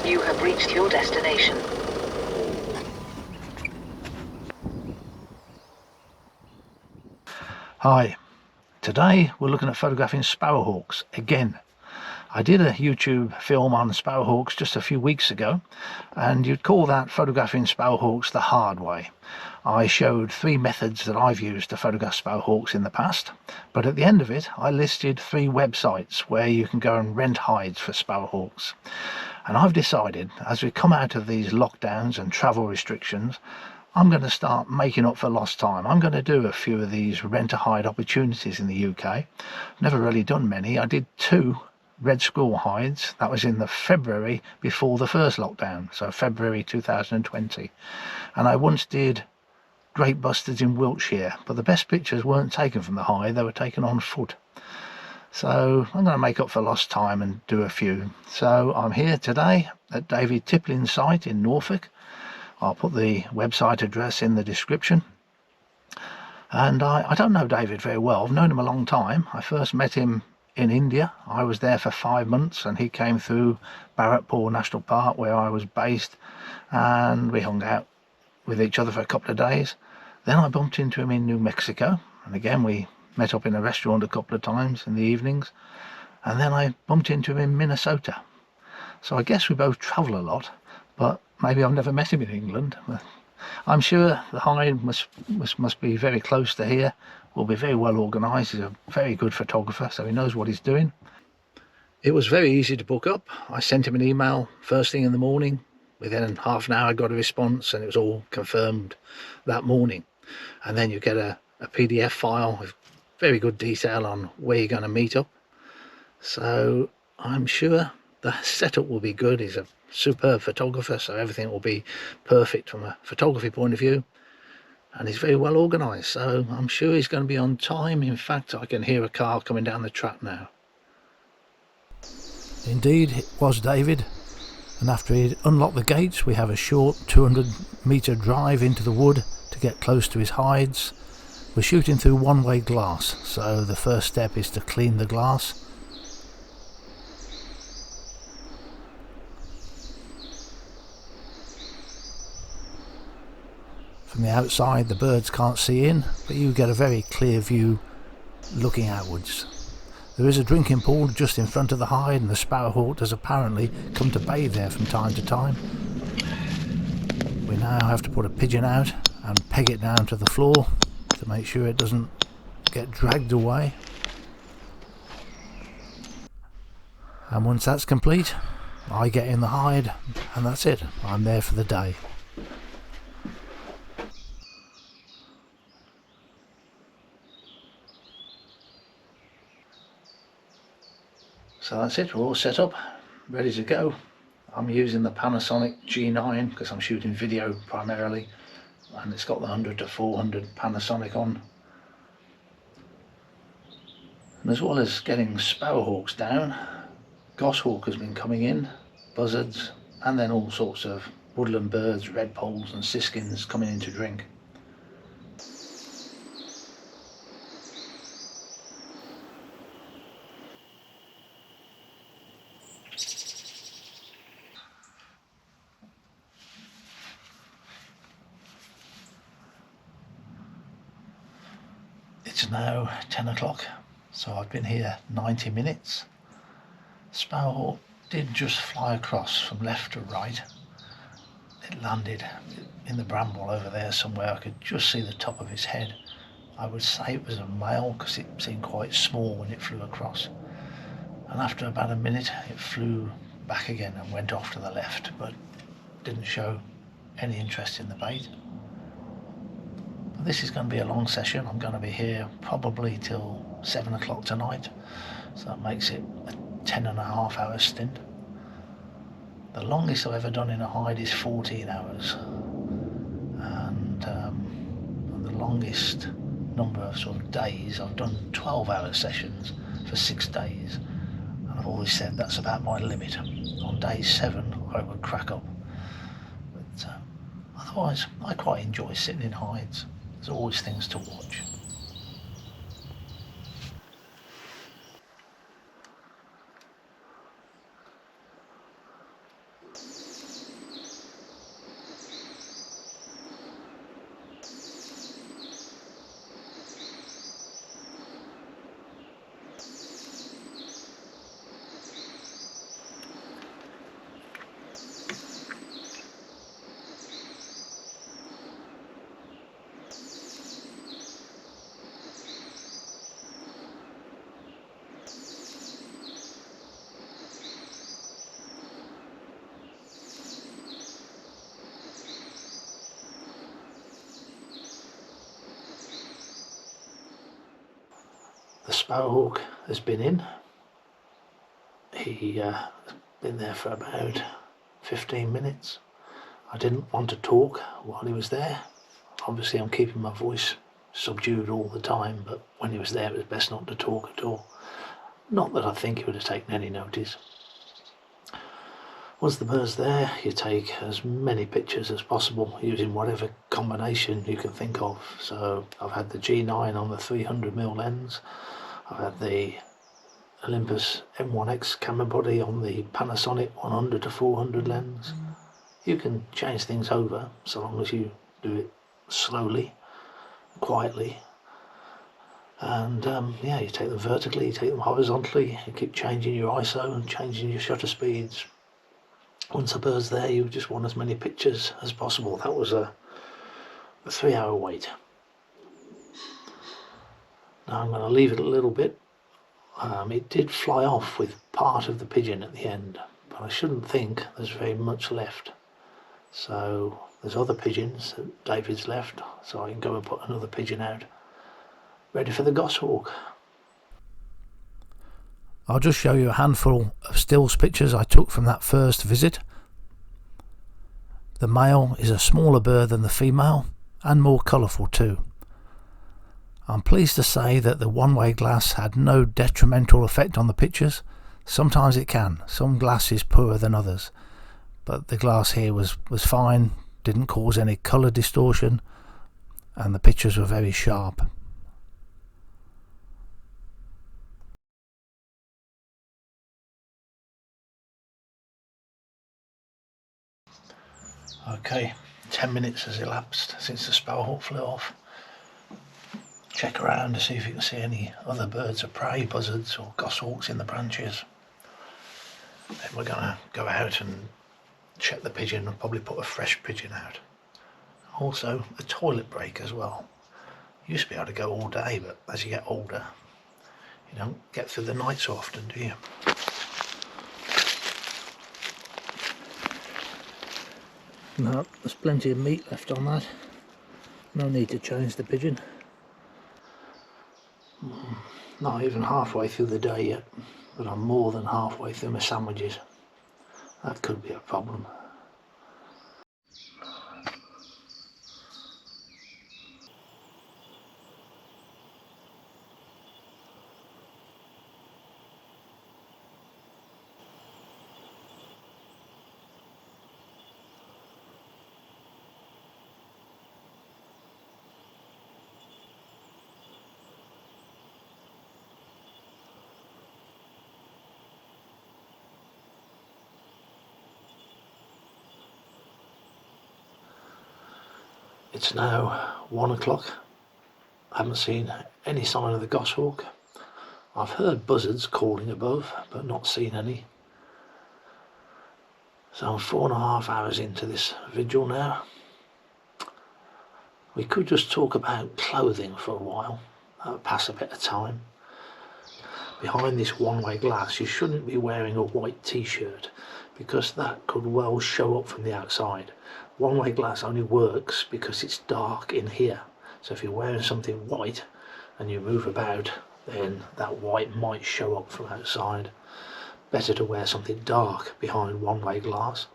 You have reached your destination. Hi, today we're looking at photographing sparrowhawks again. I did a YouTube film on sparrowhawks just a few weeks ago, and you'd call that photographing sparrowhawks the hard way. I showed 3 methods that I've used to photograph sparrowhawks in the past, but at the end of it I listed 3 websites where you can go and rent hides for sparrowhawks. And I've decided, as we come out of these lockdowns and travel restrictions, I'm going to start making up for lost time. I'm going to do a few of these rent-a-hide opportunities in the UK. Never really done many. I did 2 red squirrel hides. That was in the February before the first lockdown, so February 2020. And I once did great bustards in Wiltshire, but the best pictures weren't taken from the hide, they were taken on foot. So I'm going to make up for lost time and do a few. So I'm here today at David Tiplings' site in Norfolk. I'll put the website address in the description. And I don't know David very well. I've known him a long time. I first met him in India. I was there for 5 months and he came through Bharatpur National Park where I was based, and we hung out with each other for a couple of days. Then I bumped into him in New Mexico, and again we met up in a restaurant a couple of times in the evenings, and then I bumped into him in Minnesota. So I guess we both travel a lot, but maybe I've never met him in England. I'm sure the hide must be very close to here, will be very well organised. He's a very good photographer, so he knows what he's doing. It was very easy to book up. I sent him an email first thing in the morning. Within half an hour I got a response and it was all confirmed that morning. And then you get a PDF file with very good detail on where you're going to meet up. So I'm sure the setup will be good. He's a superb photographer, so everything will be perfect from a photography point of view, and he's very well organised, so I'm sure he's going to be on time. In fact, I can hear a car coming down the track now. Indeed, it was David, and after he'd unlocked the gates we have a short 200-metre drive into the wood to get close to his hides. We're shooting through one-way glass, so the first step is to clean the glass. From the outside the birds can't see in, but you get a very clear view looking outwards. There is a drinking pool just in front of the hide, and the sparrowhawk does apparently come to bathe there from time to time. We now have to put a pigeon out and peg it down to the floor to make sure it doesn't get dragged away. And once that's complete, I get in the hide and that's it. I'm there for the day. So that's it, we're all set up, ready to go. I'm using the Panasonic G9 because I'm shooting video primarily, and it's got the 100 to 400 Panasonic on. And as well as getting sparrowhawks down, goshawk has been coming in, buzzards, and then all sorts of woodland birds, redpolls and siskins coming in to drink. It's now 10 o'clock, so I've been here 90 minutes. Sparrowhawk did just fly across from left to right. It landed in the bramble over there somewhere. I could just see the top of his head. I would say it was a male because it seemed quite small when it flew across. And after about a minute it flew back again and went off to the left, but didn't show any interest in the bait. This is going to be a long session. I'm going to be here probably till 7 o'clock tonight, so that makes it a 10.5 hour stint. The longest I've ever done in a hide is 14 hours, and the longest number of sort of days, I've done 12-hour sessions for 6 days, and I've always said that's about my limit. On day 7 I would crack up, but otherwise I quite enjoy sitting in hides. There's always things to watch. The Sparrowhawk has been in. He been there for about 15 minutes. I didn't want to talk while he was there. Obviously I'm keeping my voice subdued all the time, but when he was there it was best not to talk at all. Not that I think he would have taken any notice. Once the bird's there, you take as many pictures as possible using whatever combination you can think of. So I've had the G9 on the 300mm lens, I've had the Olympus M1X camera body on the Panasonic 100 to 400 lens. You can change things over so long as you do it slowly, quietly, and yeah, you take them vertically, you take them horizontally, you keep changing your ISO and changing your shutter speeds. Once the bird's there, you just want as many pictures as possible. That was a 3-hour wait. Now I'm going to leave it a little bit. It did fly off with part of the pigeon at the end, but I shouldn't think there's very much left. So there's other pigeons that David's left, so I can go and put another pigeon out, ready for the goshawk. I'll just show you a handful of stills pictures I took from that first visit. The male is a smaller bird than the female, and more colourful too. I'm pleased to say that the one-way glass had no detrimental effect on the pictures. Sometimes it can, some glass is poorer than others, but the glass here was fine, didn't cause any colour distortion, and the pictures were very sharp. Okay, 10 minutes has elapsed since the Sparrowhawk flew off. Check around to see if you can see any other birds of prey, buzzards or goshawks in the branches. Then we're going to go out and check the pigeon and probably put a fresh pigeon out. Also a toilet break as well. You used to be able to go all day, but as you get older you don't get through the night so often, do you? No, there's plenty of meat left on that. No need to change the pigeon. Not even halfway through the day yet, but I'm more than halfway through my sandwiches. That could be a problem. It's now 1 o'clock. I haven't seen any sign of the goshawk. I've heard buzzards calling above, but not seen any. So I'm 4.5 hours into this vigil now. We could just talk about clothing for a while. That would pass a bit of time. Behind this one-way glass, you shouldn't be wearing a white t-shirt because that could well show up from the outside. One-way glass only works because it's dark in here. So if you're wearing something white and you move about, then that white might show up from outside. Better to wear something dark behind one-way glass.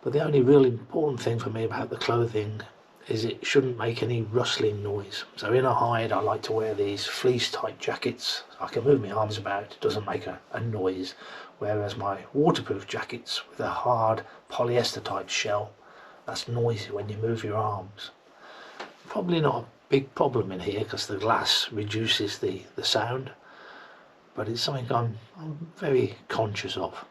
But the only really important thing for me about the clothing is it shouldn't make any rustling noise. So in a hide I like to wear these fleece type jackets. I can move my arms about, it doesn't make a noise. Whereas my waterproof jackets with a hard polyester type shell, that's noisy when you move your arms. Probably not a big problem in here because the glass reduces the sound, but it's something I'm very conscious of.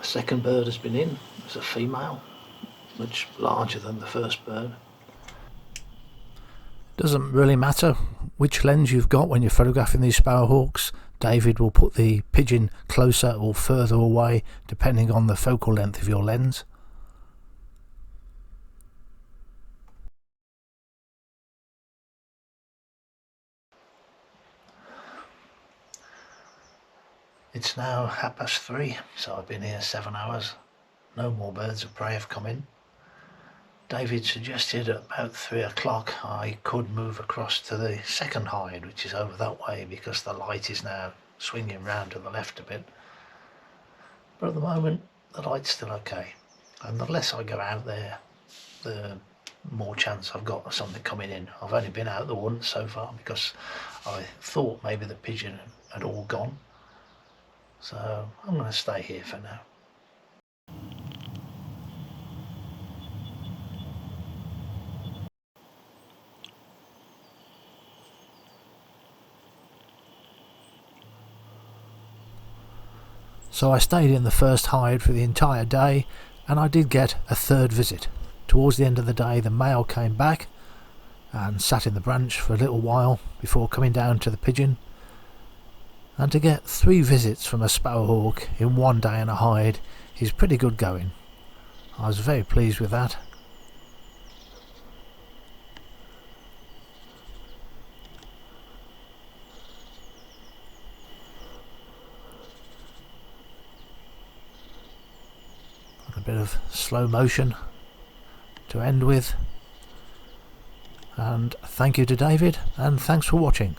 second bird has been in. It's a female, much larger than the first bird. Doesn't really matter which lens you've got when you're photographing these sparrowhawks. David will put the pigeon closer or further away depending on the focal length of your lens. It's now 3:30, so I've been here 7 hours. No more birds of prey have come in. David suggested at about 3 o'clock I could move across to the second hide, which is over that way, because the light is now swinging round to the left a bit. But at the moment the light's still okay, and the less I go out there, the more chance I've got of something coming in. I've only been out there once so far because I thought maybe the pigeon had all gone, so I'm going to stay here for now. So I stayed in the first hide for the entire day, and I did get a third visit. Towards the end of the day the male came back and sat in the branch for a little while before coming down to the pigeon, and to get 3 visits from a sparrowhawk in one day in a hide is pretty good going. I was very pleased with that. A bit of slow motion to end with, and thank you to David, and thanks for watching.